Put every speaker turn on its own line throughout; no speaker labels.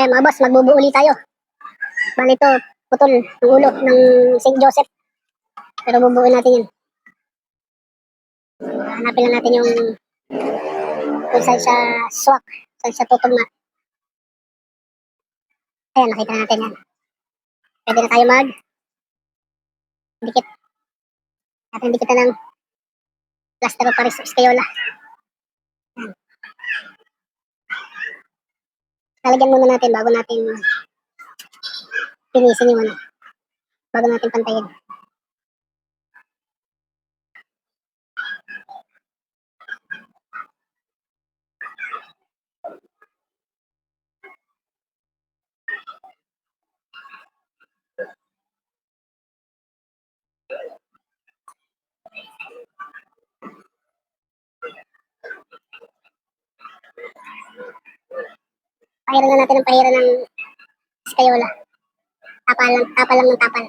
Ayan mga boss, magbubuo ulit tayo. Bali ito, putol ng ulo ng St. Joseph. Pero bubuuin natin yan. Hanapin lang natin yung kung saan siya swak, saan siya tutugma. Ayan, nakita natin yan. Pwede na tayo dikit. Ating dikitan ng plaster of Paris Escayola. Ayan. Lalagyan muna natin bago natin pinisin yung ano. Bago natin pantayin. Pahiran na natin ang pahiran ng Escayola. Tapal lang ng tapal.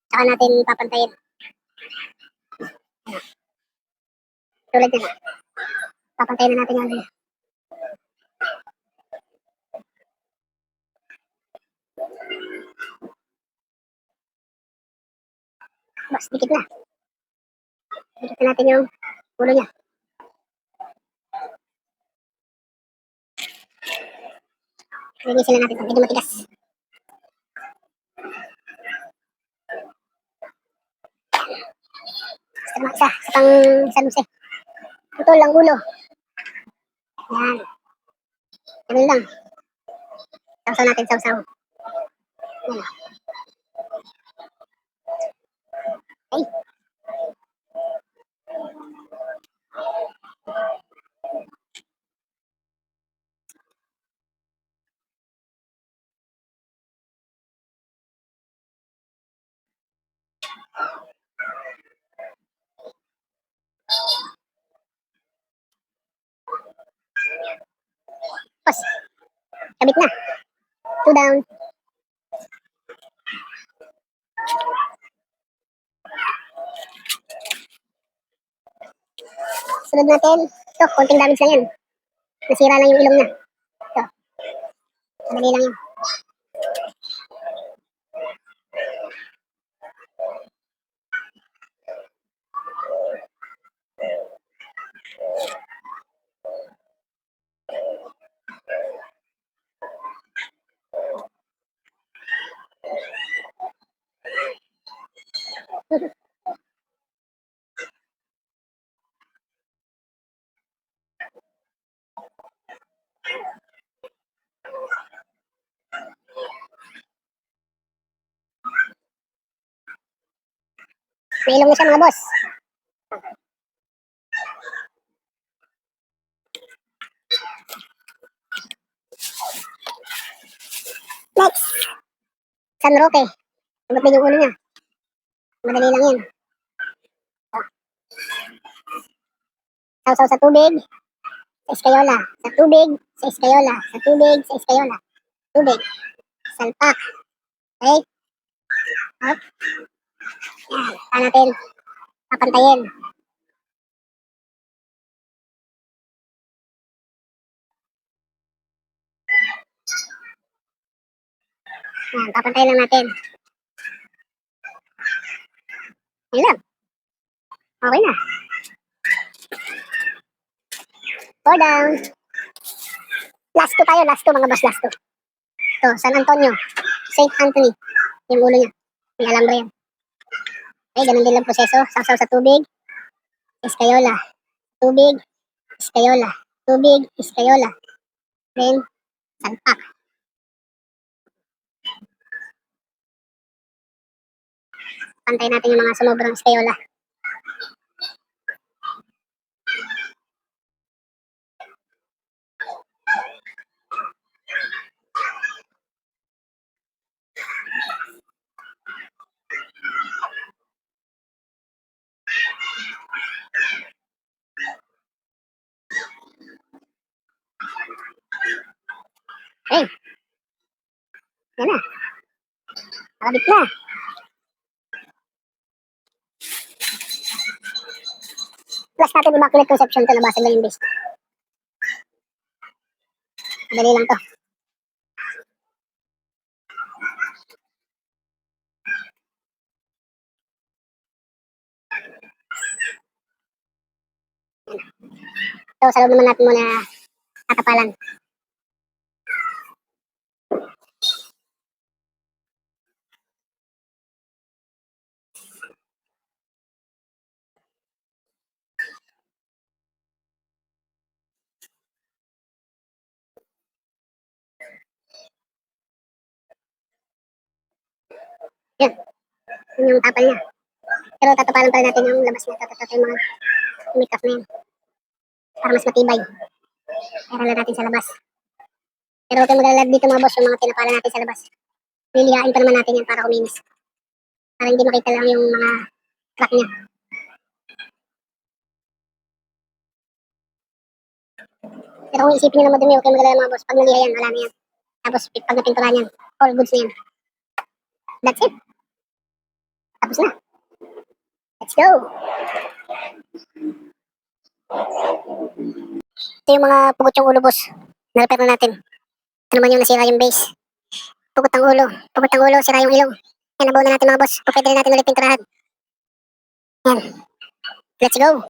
Saka natin papantayin. Tulad yan. Papantayin na natin yung bas, dikit na. Dikit na natin yung ulo niya. Linisin na natin ito. Medyo matigas. Basta naman isa. Sa pang saluse. Putol ang ulo. Yan. Ganun lang. Sausaw natin, sausaw. Yan. Okay. Tapos, kabit na. 2 down. Sunod natin. Ito, konting damage lang yan. Nasira lang yung ilong niya. Ito. Madali lang yan. May ilong na siya mga boss. Next. San Roque. Sagot yung ulo niya. Madali lang yan. Sausaw sa tubig. Sa Escayola. Sa tubig. Sa Escayola. Sa tubig. Sa Escayola. Tubig. Salpak. Okay? Up. Yan. Saan natin papantayin. Yan. Papantayin lang natin. Yan lang. Okay na. 4 down. Last 2 tayo. Last 2 mga boss. Last 2. Ito. San Antonio. St. Anthony. Yung ulo niya. May alambre yan. Okay. Ganun din lang proseso. Sausaw sa tubig. Escayola. Tubig. Escayola. Tubig. Escayola. Then, salpak. Pantay natin yung mga sumubrang Escayola. Okay. Yan na. Nakabit na. Plus natin Immaculate Conception to. Nabasag lang yung base. Madali lang to. So, sa loob naman natin muna tatapalan. Yan. Yun yung tapal niya. Pero tatapalan pa rin natin yung labas niya. Tatatat yung mga umikaf na yan. Para mas matibay. Kaya lang natin sa labas. Pero huwag kayong mag-alala dito mga boss, yung mga tinapalan natin sa labas. Lilihain pa naman natin yan para kuminis. Para hindi makita lang yung mga crack niya. Pero kung isipin nyo na madumi, huwag kayong mag-alala mga boss. Pag naliha yan, wala na yan. Tapos pag napintura niyan, all goods na yan. That's it. Tapos na. Let's go. Ito yung mga pugot yung ulo boss. Na-repair na natin. Ito naman yung nasira yung base. Pugot ang ulo. Pugot ang ulo, sira yung ilong. Yan, nabaw na natin mga boss. Kung pwede na natin ulit pinturahan. Yan. Let's go.